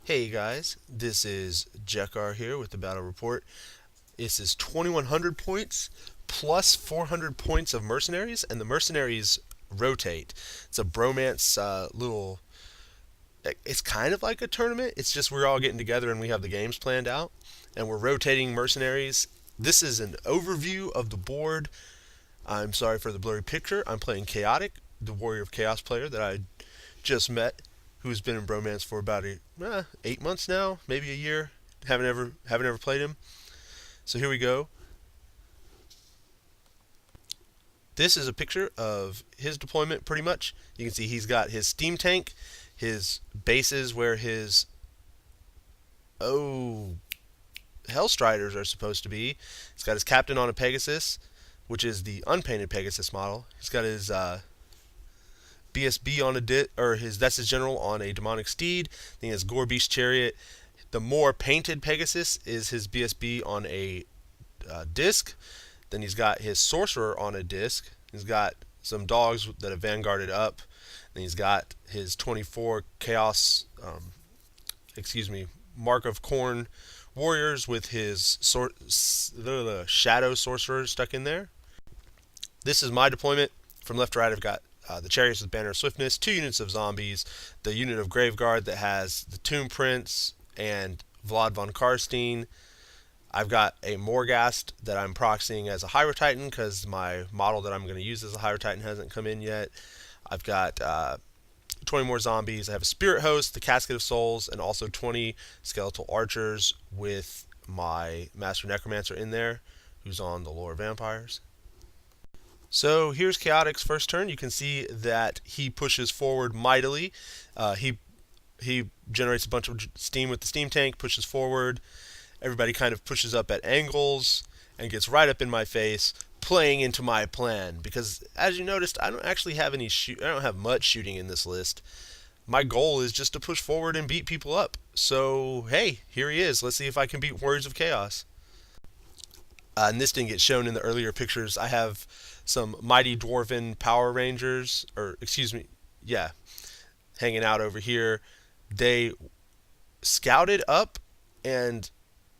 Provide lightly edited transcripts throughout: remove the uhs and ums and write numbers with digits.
Hey guys, this is Djekar here with the battle report. This is 2100 points plus 400 points of mercenaries, and the mercenaries rotate. It's a bromance little. It's kind of like a tournament. It's just we're all getting together and we have the games planned out, and we're rotating mercenaries. This is an overview of the board. I'm sorry for the blurry picture. I'm playing Chaotic, the Warrior of Chaos player that I just met, who's been in Bromance for about 8 months now, maybe a year. Haven't ever played him. So here we go. This is a picture of his deployment, pretty much. You can see he's got his steam tank, his bases where his oh Hellstriders are supposed to be. He's got his captain on a Pegasus, which is the unpainted Pegasus model. He's got his BSB on that's his general on a demonic steed. Then he has Gorebeast chariot. The more painted Pegasus is his BSB on a disc. Then he's got his sorcerer on a disc. He's got some dogs that have vanguarded up. Then he's got his 24 chaos, Mark of Corn warriors with his shadow sorcerer stuck in there. This is my deployment. From left to right, I've got the chariots with banner of swiftness, 2 units of zombies, the unit of Graveguard that has the Tomb Prince and Vlad von Karstein. I've got a Morghast that I'm proxying as a Hydra Titan because my model that I'm going to use as a Hydra Titan hasn't come in yet. I've got 20 more zombies. I have a Spirit Host, the Casket of Souls, and also 20 Skeletal Archers with my Master Necromancer in there, who's on the Lore of Vampires. So here's Chaotic's first turn. You can see that he pushes forward mightily. He generates a bunch of steam with the steam tank, pushes forward. Everybody kind of pushes up at angles and gets right up in my face, playing into my plan. Because as you noticed, I don't actually have I don't have much shooting in this list. My goal is just to push forward and beat people up. So hey, here he is. Let's see if I can beat Warriors of Chaos. And this didn't get shown in the earlier pictures. I have some mighty dwarven Power Rangers, hanging out over here. They scouted up, and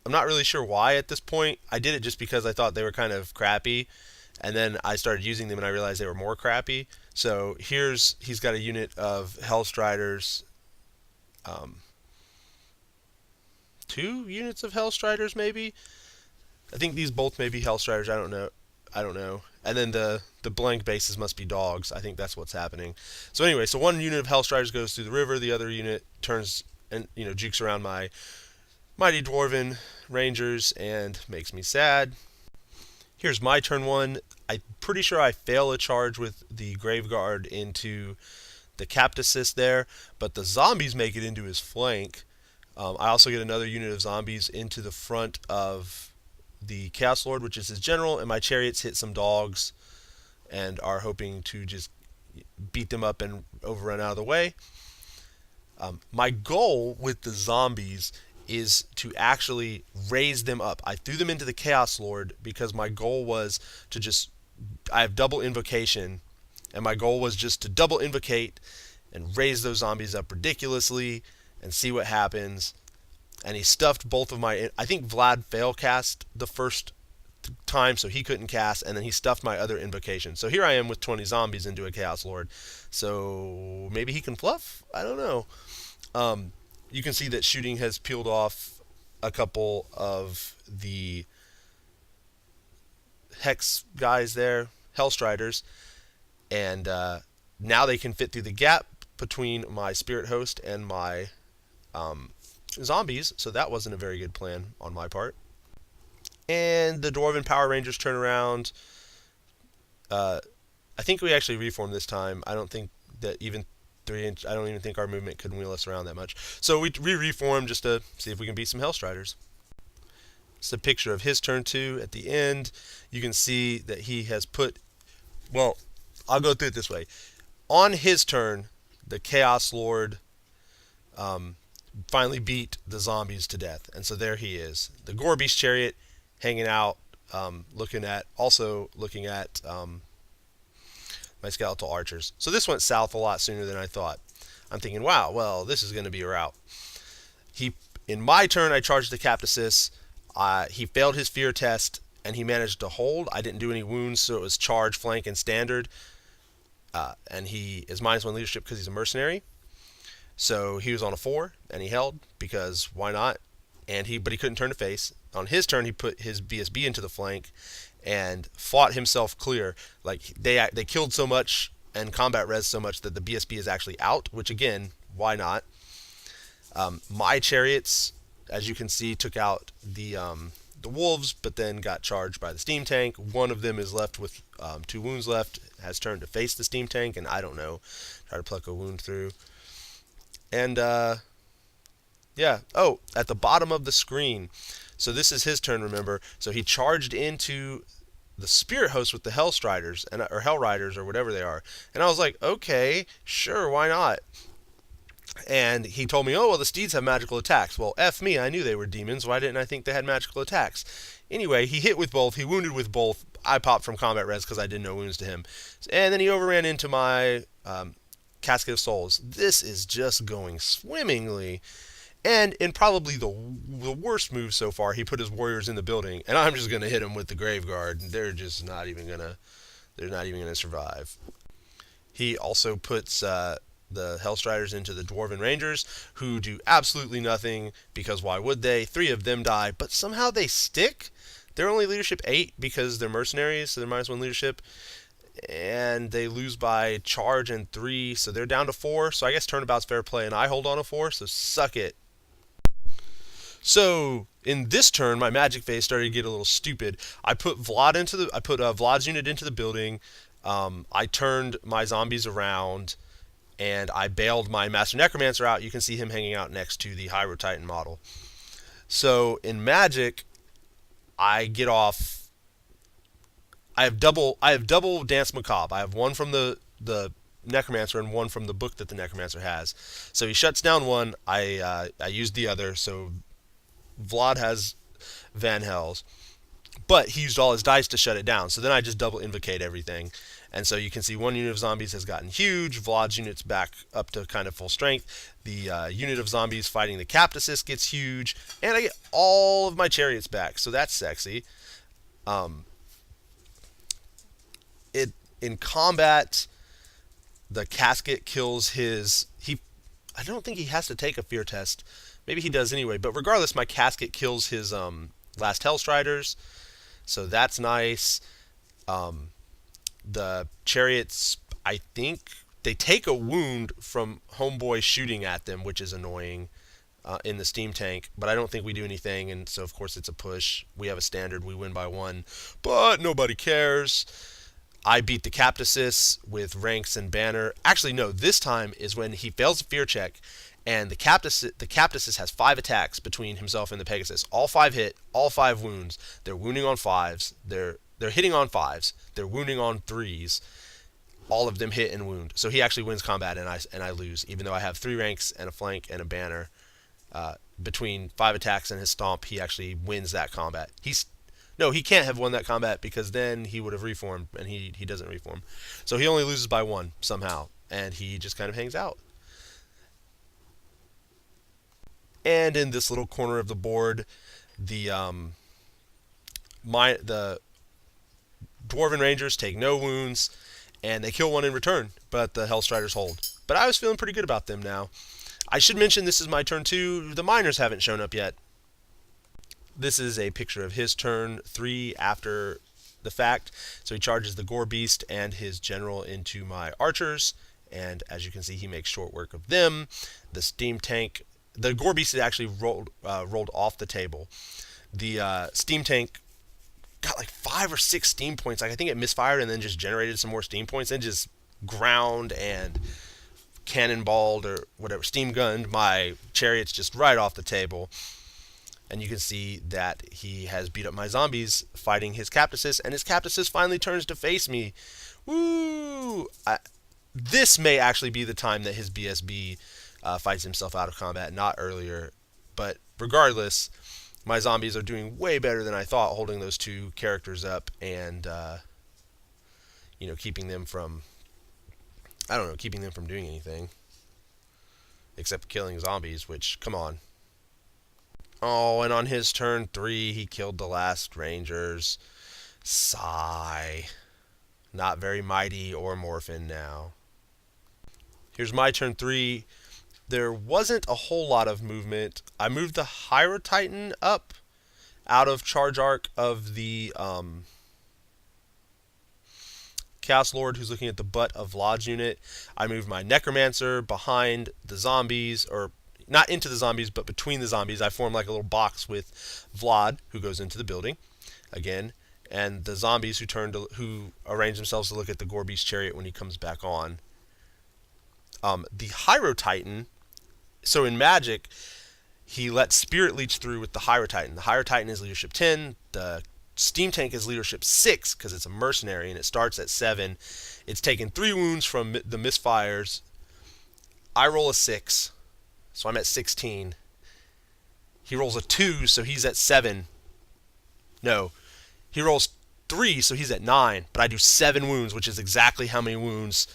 I'm not really sure why at this point. I did it just because I thought they were kind of crappy, and then I started using them and I realized they were more crappy. So he's got a unit of Hellstriders, 2 units of Hellstriders maybe. I think these both may be Hellstriders. I don't know. And then the blank bases must be dogs. I think that's what's happening. So anyway, so 1 unit of Hellstriders goes through the river. The other unit turns and jukes around my mighty dwarven rangers and makes me sad. Here's my turn 1. I'm pretty sure I fail a charge with the Graveguard into the Captasis there, but the zombies make it into his flank. I also get another unit of zombies into the front of the Chaos Lord, which is his general, and my chariots hit some dogs and are hoping to just beat them up and overrun out of the way. My goal with the zombies is to actually raise them up. I threw them into the Chaos Lord because my goal was to I have double invocation, and my goal was just to double invocate and raise those zombies up ridiculously and see what happens. And he stuffed both of I think Vlad fail cast the first time, so he couldn't cast, and then he stuffed my other invocation. So here I am with 20 zombies into a Chaos Lord. So maybe he can fluff? I don't know. You can see that shooting has peeled off a couple of the Hex guys there, Hellstriders, and now they can fit through the gap between my Spirit Host and my zombies, so that wasn't a very good plan on my part. And the Dwarven Power Rangers turn around. I think we actually reformed this time. I don't think that even 3-inch. I don't even think our movement could wheel us around that much. So we reformed just to see if we can beat some Hellstriders. It's a picture of his turn 2 at the end. You can see that he has put. Well, I'll go through it this way. On his turn, the Chaos Lord finally beat the zombies to death, and so there he is, the Gorebeast chariot, hanging out, looking at my skeletal archers. So this went south a lot sooner than I thought. I'm thinking, wow, well, this is going to be a rout. He, in my turn, I charged the Captasis. He failed his fear test, and he managed to hold. I didn't do any wounds, so it was charge, flank, and standard. And he is -1 leadership because he's a mercenary. So he was on a 4, and he held because why not? But he couldn't turn to face. On his turn, he put his BSB into the flank and fought himself clear. Like they killed so much and combat res so much that the BSB is actually out. Which again, why not? My chariots, as you can see, took out the wolves, but then got charged by the steam tank. One of them is left with 2 wounds left, has turned to face the steam tank, and I don't know, try to pluck a wound through. And yeah, oh, at the bottom of the screen. So this is his turn, remember? So he charged into the spirit host with the Hellstriders or Hell Riders or whatever they are, and I was like, okay, sure, why not? And he told me, oh, well, the steeds have magical attacks. Well, F me, I knew they were demons. Why didn't I think they had magical attacks? Anyway, he hit with both. He wounded with both. I popped from combat res because I did no wounds to him. And then he overran into my Casket of Souls. This is just going swimmingly. And in probably the worst move so far, he put his warriors in the building. And I'm just going to hit him with the Grave Guard. They're just not even going to... They're not even going to survive. He also puts... the Hellstriders into the Dwarven Rangers, who do absolutely nothing, because why would they? 3 of them die, but somehow they stick? They're only leadership 8 because they're mercenaries, so they're -1 leadership, and they lose by charge and 3, so they're down to 4, so I guess turnabout's fair play, and I hold on to 4, so suck it. So, in this turn, my magic phase started to get a little stupid. I put Vlad's unit into the building, I turned my zombies around, and I bailed my Master Necromancer out. You can see him hanging out next to the Hydro Titan model. So in Magic, I get off. I have double Dance Macabre. I have one from the Necromancer and one from the book that the Necromancer has. So he shuts down one. I used the other. So Vlad has Van Hel's, but he used all his dice to shut it down. So then I just double invocate everything. And so you can see one unit of zombies has gotten huge. Vlad's unit's back up to kind of full strength. The unit of zombies fighting the Captasis gets huge. And I get all of my chariots back. So that's sexy. In combat, the Casket kills his... I don't think he has to take a fear test. Maybe he does anyway. But regardless, my Casket kills his last Hellstriders. So that's nice. The chariots, I think, they take a wound from Homeboy shooting at them, which is annoying in the steam tank, but I don't think we do anything, and so of course it's a push. We have a standard, we win by 1, but nobody cares. I beat the Captasis with ranks and banner. Actually, no, this time is when he fails a fear check, and the Captasis has 5 attacks between himself and the Pegasus. All 5 hit, all 5 wounds. They're wounding on 5s. They're hitting on 5s. They're wounding on 3s. All of them hit and wound. So he actually wins combat, and I lose, even though I have 3 ranks and a flank and a banner. Between 5 attacks and his stomp, he actually wins that combat. He can't have won that combat because then he would have reformed, and he doesn't reform. So he only loses by 1 somehow, and he just kind of hangs out. And in this little corner of the board, the Dwarven Rangers take no wounds, and they kill 1 in return, but the Hellstriders hold. But I was feeling pretty good about them now. I should mention this is my turn 2. The miners haven't shown up yet. This is a picture of his turn 3 after the fact. So he charges the Gore Beast and his general into my archers, and as you can see, he makes short work of them. The steam tank, the Gore Beast is actually rolled off the table. The steam tank got like 5 or 6 steam points. Like I think it misfired and then just generated some more steam points and just ground and cannonballed or whatever, steam gunned my chariots just right off the table. And you can see that he has beat up my zombies fighting his Captasis, and his Captasis finally turns to face me. Woo! This may actually be the time that his BSB fights himself out of combat, not earlier. But regardless, my zombies are doing way better than I thought, holding those 2 characters up and keeping them from doing anything except killing zombies. Which, come on, Oh, and on his turn 3, he killed the last Rangers. Sigh. Not very mighty or morphin now. Here's my turn 3. There wasn't a whole lot of movement. I moved the Hyra Titan up out of charge arc of the Chaos Lord who's looking at the butt of Vlad's unit. I moved my Necromancer behind the zombies, or not into the zombies, but between the zombies. I formed like a little box with Vlad, who goes into the building again, and the zombies who arrange themselves to look at the Gorby's chariot when he comes back on. The Hyro Titan, so in Magic, he lets Spirit Leech through with the Hyro Titan. The Hyro Titan is leadership 10. The Steam Tank is leadership 6 because it's a mercenary and it starts at 7. It's taken 3 wounds from the misfires. I roll a 6, so I'm at 16. He rolls a 2, so he's at 7. No, he rolls 3, so he's at 9. But I do 7 wounds, which is exactly how many wounds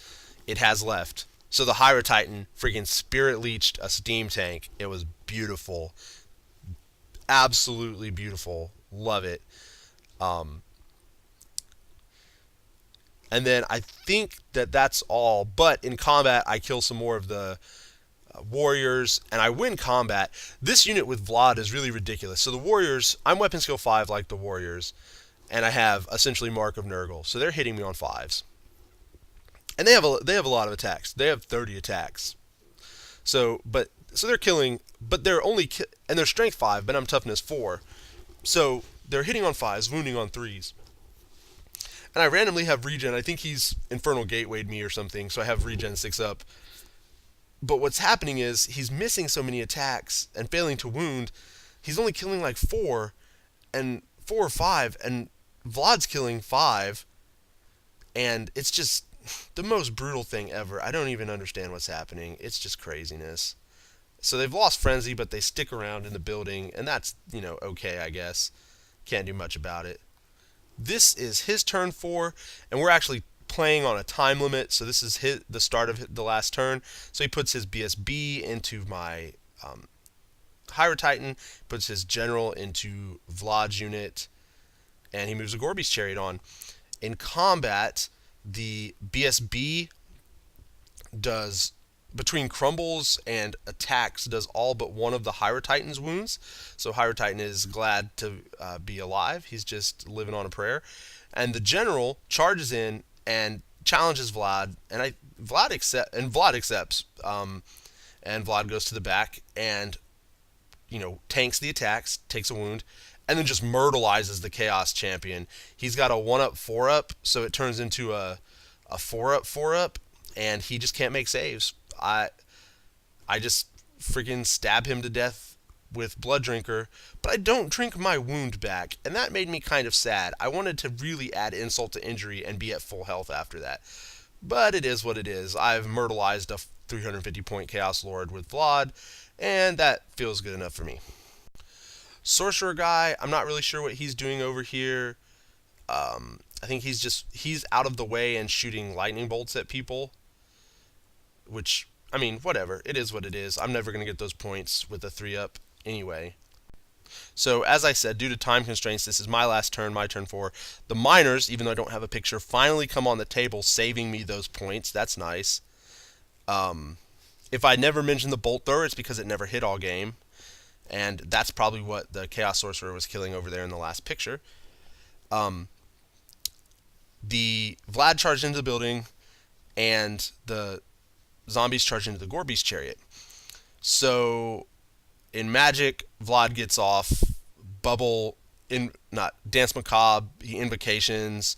it has left. So the Hyra Titan freaking Spirit Leeched a Steam Tank. It was beautiful. Absolutely beautiful. Love it. And then I think that's all. But in combat, I kill some more of the warriors, and I win combat. This unit with Vlad is really ridiculous. So the warriors, I'm weapon skill 5 like the warriors, and I have essentially Mark of Nurgle. So they're hitting me on 5s. And they have a lot of attacks. They have 30 attacks. So they're killing, but they're only and they're strength 5, but I'm toughness 4. So they're hitting on 5s, wounding on 3s. And I randomly have regen. I think he's Infernal Gatewayed me or something, so I have regen 6 up. But what's happening is he's missing so many attacks and failing to wound. He's only killing like 4 or 5, and Vlad's killing 5. And it's just the most brutal thing ever. I don't even understand what's happening. It's just craziness. So they've lost Frenzy, but they stick around in the building, and that's, okay, I guess. Can't do much about it. This is his turn 4, and we're actually playing on a time limit, so this is the start of the last turn. So he puts his BSB into my Hyra Titan, puts his general into Vlad's unit, and he moves a Gorby's chariot on. In combat, the BSB does, between crumbles and attacks, does all but one of the Hyra Titan's wounds. So Hyra Titan is glad to be alive. He's just living on a prayer. And the general charges in and challenges Vlad, and Vlad accepts. And Vlad goes to the back and tanks the attacks, takes a wound, and then just myrtleizes the Chaos Champion. He's got a 1-up, 4-up, so it turns into a 4-up, 4-up, and he just can't make saves. I just freaking stab him to death with Blood Drinker, but I don't drink my wound back, and that made me kind of sad. I wanted to really add insult to injury and be at full health after that. But it is what it is. I've myrtleized a 350-point Chaos Lord with Vlad, and that feels good enough for me. Sorcerer guy, I'm not really sure what he's doing over here. I think he's out of the way and shooting lightning bolts at people. Which, whatever. It is what it is. I'm never going to get those points with a 3-up anyway. So, as I said, due to time constraints, this is my last turn, my turn 4. The miners, even though I don't have a picture, finally come on the table, saving me those points. That's nice. If I never mentioned the bolt thrower, it's because it never hit all game. And that's probably what the Chaos Sorcerer was killing over there in the last picture. The Vlad charged into the building, and the zombies charged into the Gorby's chariot. So, in Magic, Vlad gets off Dance Macabre, he invocations.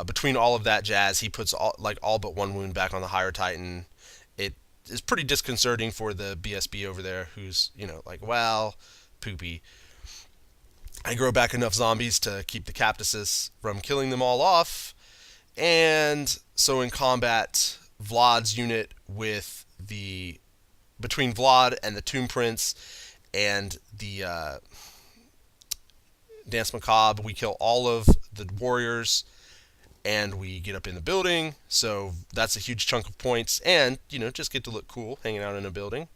Between all of that jazz, he puts all but 1 wound back on the Hyra Titan. It is pretty disconcerting for the BSB over there, who's, poopy. I grow back enough zombies to keep the Captuses from killing them all off. And so in combat, Vlad's unit between Vlad and the Tomb Prince and the Dance Macabre, we kill all of the warriors and we get up in the building. So that's a huge chunk of points, and just get to look cool hanging out in a building.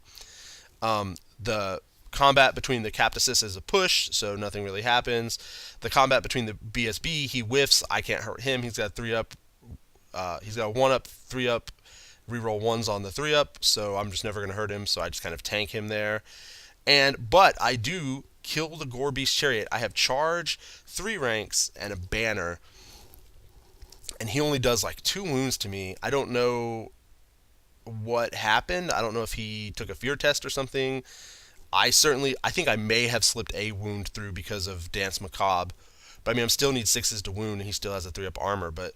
The combat between the Captasis is a push, so nothing really happens. The combat between the BSB, he whiffs. I can't hurt him. He's got 3-up. He's got a 1-up, 3-up, reroll 1s on the 3-up, so I'm just never going to hurt him, so I just kind of tank him there. But I do kill the Gore Beast Chariot. I have charge, 3 ranks, and a banner, and he only does like 2 wounds to me. I don't know what happened. I don't know if he took a fear test or something. I think I may have slipped a wound through because of Dance Macabre. But I mean, I still need 6s to wound, and he still has a 3-up armor. But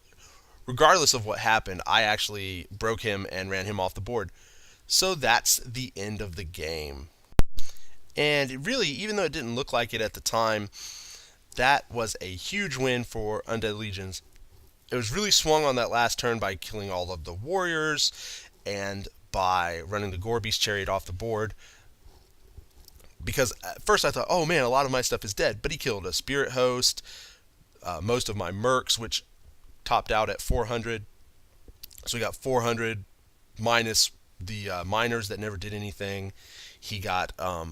regardless of what happened, I actually broke him and ran him off the board. So that's the end of the game. And it really, even though it didn't look like it at the time, that was a huge win for Undead Legions. It was really swung on that last turn by killing all of the warriors and by running the Gore Beast Chariot off the board. Because at first I thought, oh man, a lot of my stuff is dead. But he killed a Spirit Host, most of my Mercs, which topped out at 400. So we got 400 minus the miners that never did anything. He got, so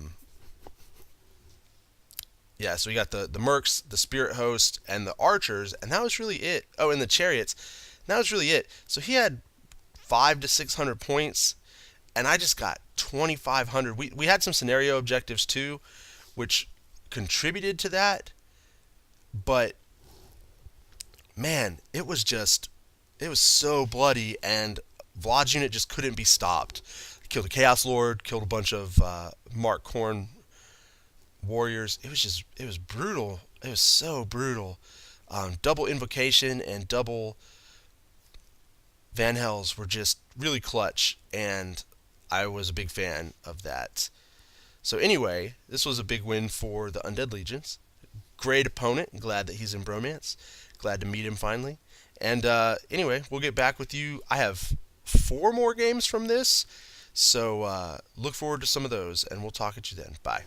we got the Mercs, the Spirit Host, and the Archers, and that was really it. Oh, and the Chariots. And that was really it. So he had 500 to 600 points, and I just got 2,500. We had some scenario objectives too, which contributed to that. But man, it was so bloody, and Vlad's unit just couldn't be stopped. Killed a Chaos Lord, killed a bunch of Mark Korn warriors. It was brutal. It was so brutal. Double Invocation and double Van Hells were just really clutch, and I was a big fan of that. So anyway, this was a big win for the Undead Legions. Great opponent. Glad that he's in Bromance. Glad to meet him finally. And anyway, we'll get back with you. I have 4 more games from this, so look forward to some of those, and we'll talk at you then. Bye.